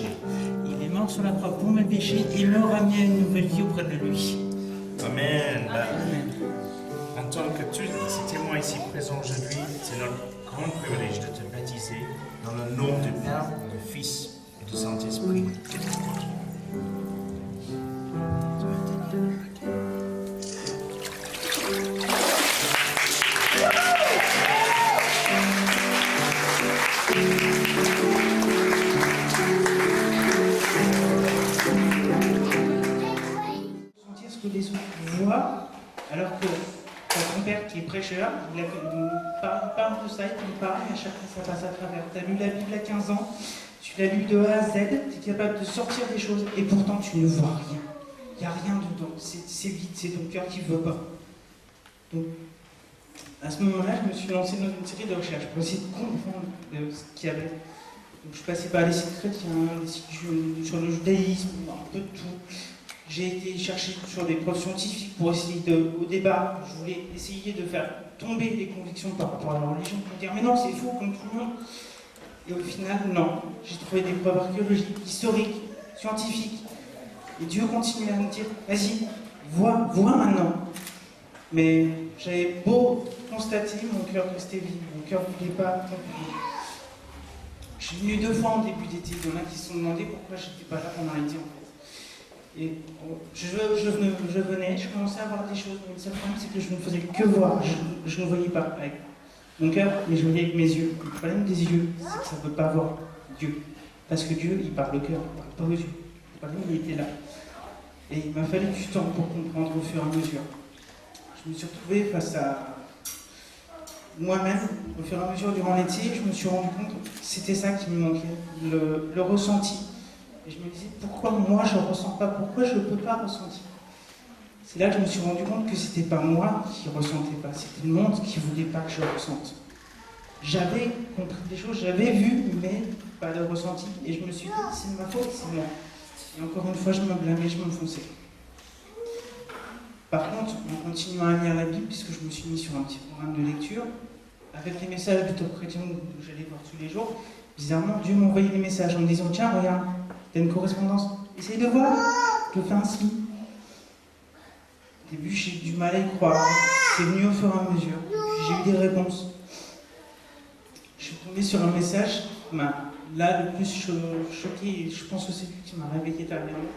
péchés. Il est mort sur la croix pour mes péchés et me ramener à une nouvelle vie auprès de lui. Amen. Amen. En tant que tous ces témoins ici présents aujourd'hui, c'est notre grand privilège de te baptiser dans le nom du Père, du Fils et du Saint-Esprit. Sentir ce que les autres voient, alors que ton père qui est prêcheur, il parle de ça, il te parle, et à chaque fois ça passe à travers. Tu as lu la Bible à 15 ans, tu l'as lu de A à Z, tu es capable de sortir des choses, et pourtant tu ne vois rien. Il n'y a rien dedans, c'est vide, c'est ton cœur qui ne veut pas. Donc, à ce moment-là, je me suis lancé dans une série de recherches pour essayer de comprendre ce qu'il y avait. Donc, je passais par les sites chrétiens, des sites sur le judaïsme, un peu de tout. J'ai été chercher sur des preuves scientifiques pour essayer au débat. Je voulais essayer de faire tomber les convictions par rapport à la religion pour dire mais non, c'est faux comme tout le monde. Et au final, non. J'ai trouvé des preuves archéologiques, historiques, scientifiques. Et Dieu continue à me dire vas-y, vois maintenant. Mais j'avais beau constater, mon cœur restait vide, mon cœur ne voulait pas comprendre. Je suis venu 2 fois en début d'été, il y en a qui se sont demandé pourquoi je n'étais pas là pendant l'été en fait. Et je venais, je commençais à voir des choses, mais le seul problème c'est que je ne faisais que voir, je ne voyais pas avec mon cœur, mais je voyais avec mes yeux. Le problème des yeux, c'est que ça ne peut pas voir Dieu. Parce que Dieu, il parle au cœur, il ne parle pas aux yeux. Le problème, il était là. Et il m'a fallu du temps pour comprendre au fur et à mesure. Je me suis retrouvé face à moi-même, au fur et à mesure durant l'été, je me suis rendu compte que c'était ça qui me manquait, le ressenti. Et je me disais, pourquoi moi je ne ressens pas, pourquoi je ne peux pas ressentir? C'est là que je me suis rendu compte que c'était pas moi qui ne ressentais pas, c'était le monde qui ne voulait pas que je ressente. J'avais compris des choses, j'avais vu, mais pas de ressenti. Et je me suis dit, c'est de ma faute, c'est moi. Et encore une fois, je me blâmais, je m'enfonçais. Par contre, en continuant à lire la Bible, puisque je me suis mis sur un petit programme de lecture, avec les messages du Top Chrétien que j'allais voir tous les jours, bizarrement, Dieu m'envoyait des messages en me disant tiens, regarde, t'as une correspondance, essaye de voir, je fais un signe. Au début, j'ai du mal à y croire, c'est venu au fur et à mesure, puis j'ai eu des réponses. Je suis tombé sur un message qui m'a, là, le plus choqué, et je pense que c'est lui qui m'a réveillé dernièrement.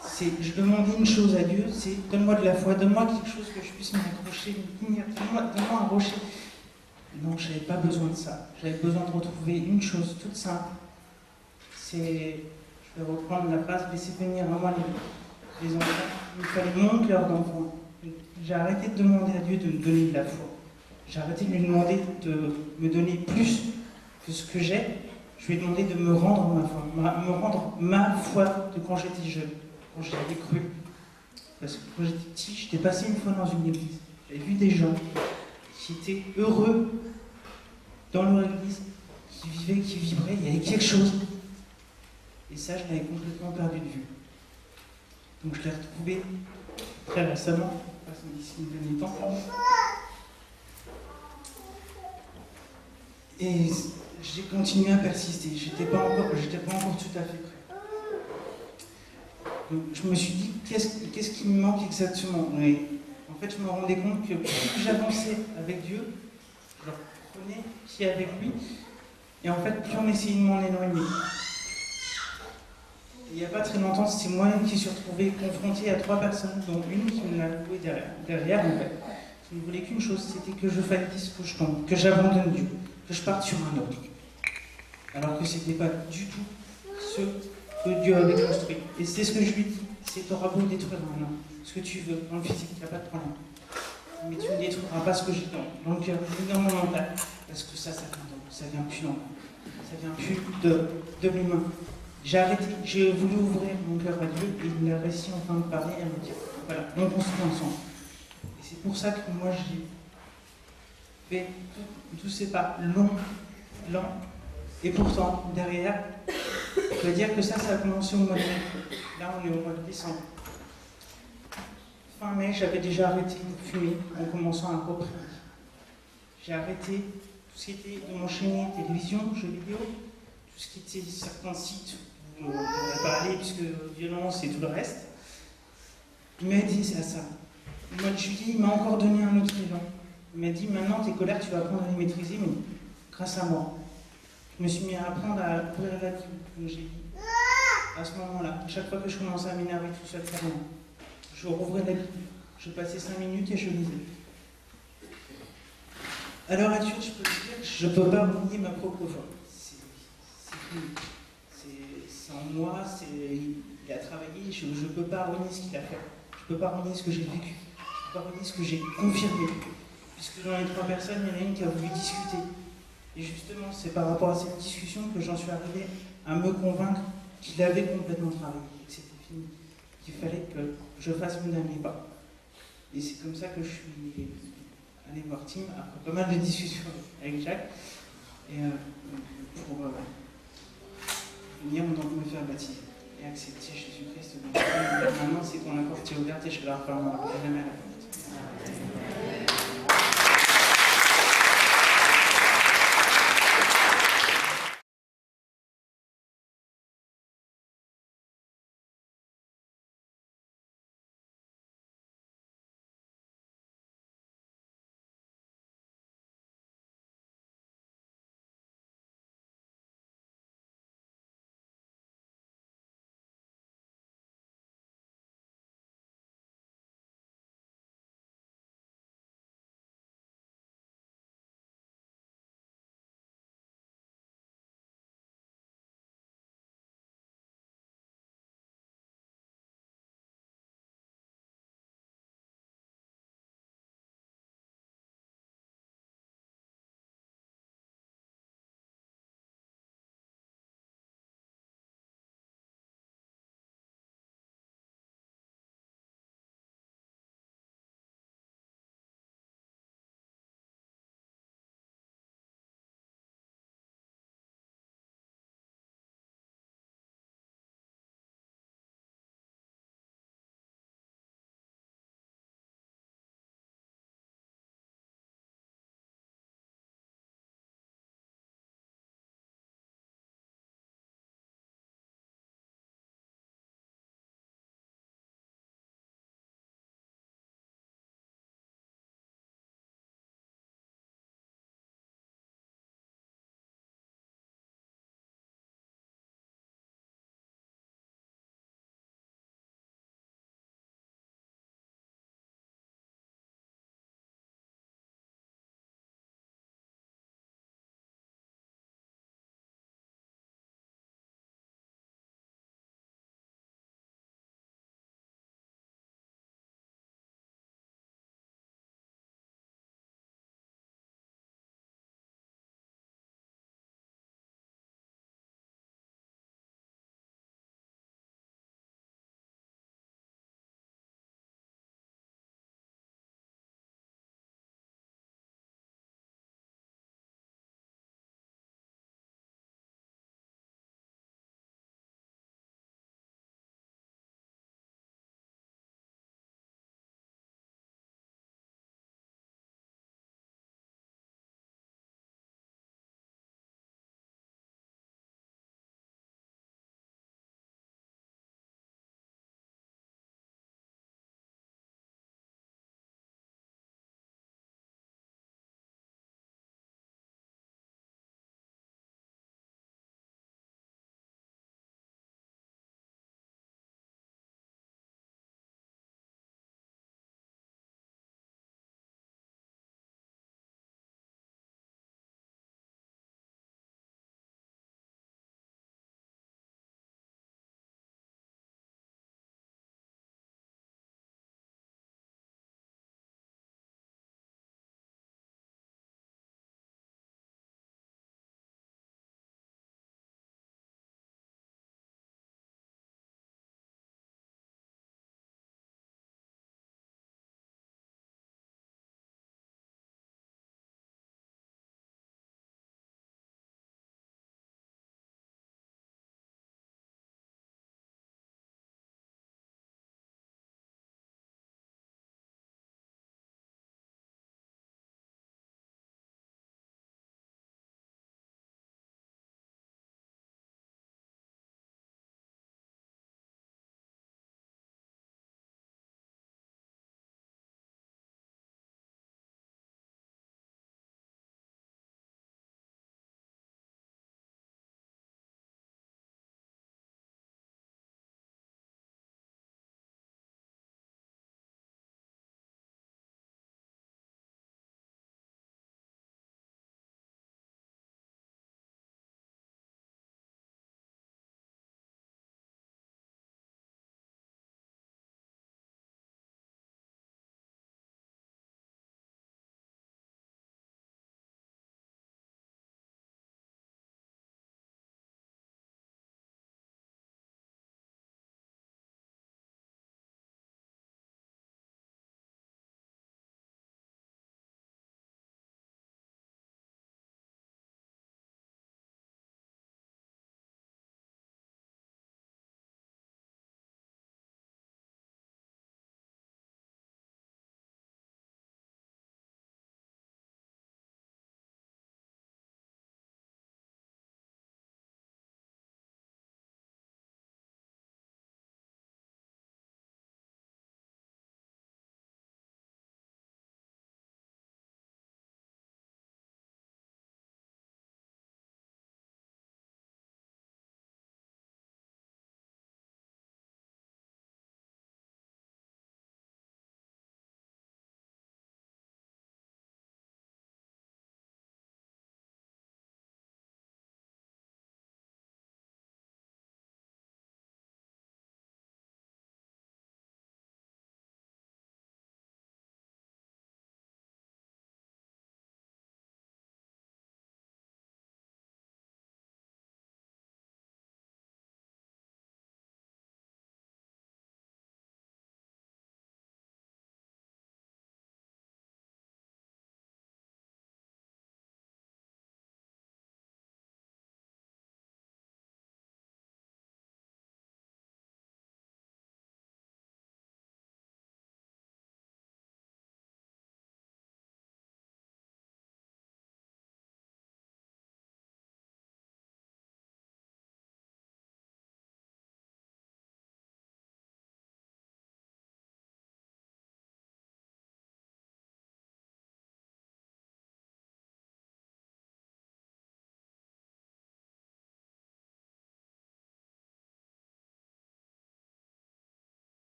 C'est, je demandais une chose à Dieu, c'est donne-moi de la foi, donne-moi quelque chose que je puisse m'accrocher, donne-moi un rocher. Non, je n'avais pas besoin de ça. J'avais besoin de retrouver une chose toute simple. C'est, je vais reprendre la phrase, laissez venir à moi les enfants. Il me fallait mon cœur d'enfant. J'ai arrêté de demander à Dieu de me donner de la foi. J'ai arrêté de lui demander de me donner plus que ce que j'ai. Je lui ai demandé de me rendre ma foi, me rendre ma foi de quand j'étais jeune. Quand j'avais cru. Parce que quand j'étais petit, j'étais passé une fois dans une église. J'avais vu des gens qui étaient heureux dans leur église, qui vivaient, qui vibraient, il y avait quelque chose. Et ça, je l'avais complètement perdu de vue. Donc je l'ai retrouvé très récemment, pas d'ici une dernier temps. Et j'ai continué à persister. J'étais pas encore tout à fait prêt. Donc, je me suis dit, qu'est-ce qui me manque exactement? Et en fait, je me rendais compte que plus j'avançais avec Dieu, je reprenais pied avec lui, et en fait, plus on essayait de m'en éloigner. Et il n'y a pas très longtemps, c'est moi-même qui suis retrouvé confronté à 3 personnes, dont une qui me l'a loué derrière, en fait, qui ne voulait qu'une chose, c'était que je fasse que je tombe, que j'abandonne Dieu, que je parte sur un autre. Alors que ce n'était pas du tout ce que Dieu avait construit. Et c'est ce que je lui dis, c'est t'auras beau détruire maintenant, ce que tu veux, dans le physique, il n'y a pas de problème. Mais tu ne détruiras pas ce que j'ai dans le cœur, ni dans mon mental, parce que ça vient plus d'en moi. Ça vient plus de l'humain. J'ai arrêté, j'ai voulu ouvrir mon cœur à Dieu, et il a réussi enfin de parler et à me dire, voilà, on construit ensemble. Et c'est pour ça que moi j'ai fait tous ces pas longs, lents, et pourtant, derrière, je dois dire que ça a commencé au mois de mai. Là, on est au mois de décembre. Fin mai, j'avais déjà arrêté de fumer en commençant à reprendre. J'ai arrêté tout ce qui était de m'enchaîner télévision, jeux vidéo, tout ce qui était certains sites on ne devrait pas aller puisque violence et tout le reste. Il m'a dit ça. Au mois de juillet, il m'a encore donné un autre élan. Il m'a dit maintenant tes colères, tu vas apprendre à les maîtriser, mais grâce à moi. Je me suis mis à apprendre à ouvrir la Bible que j'ai lu. À ce moment-là, chaque fois que je commençais à m'énerver tout seul, carrément, je rouvrais la Bible, je passais 5 minutes et je lisais. À l'heure actuelle, je peux te dire, je ne peux pas renier ma propre foi. C'est fini. C'est en moi, il a travaillé, je ne peux pas renier ce qu'il a fait. Je ne peux pas renier ce que j'ai vécu. Je ne peux pas renier ce que j'ai confirmé. Puisque dans les 3 personnes, il y en a une qui a voulu discuter. Et justement, c'est par rapport à cette discussion que j'en suis arrivé à me convaincre qu'il avait complètement travaillé, que c'était fini, qu'il fallait que je fasse mon dernier pas. Et c'est comme ça que je suis allé voir Tim, après pas mal de discussions avec Jacques, et pour venir me faire baptiser et accepter Jésus-Christ. Maintenant, c'est ton la porte est ouverte et je vais la refermer jamais à la porte.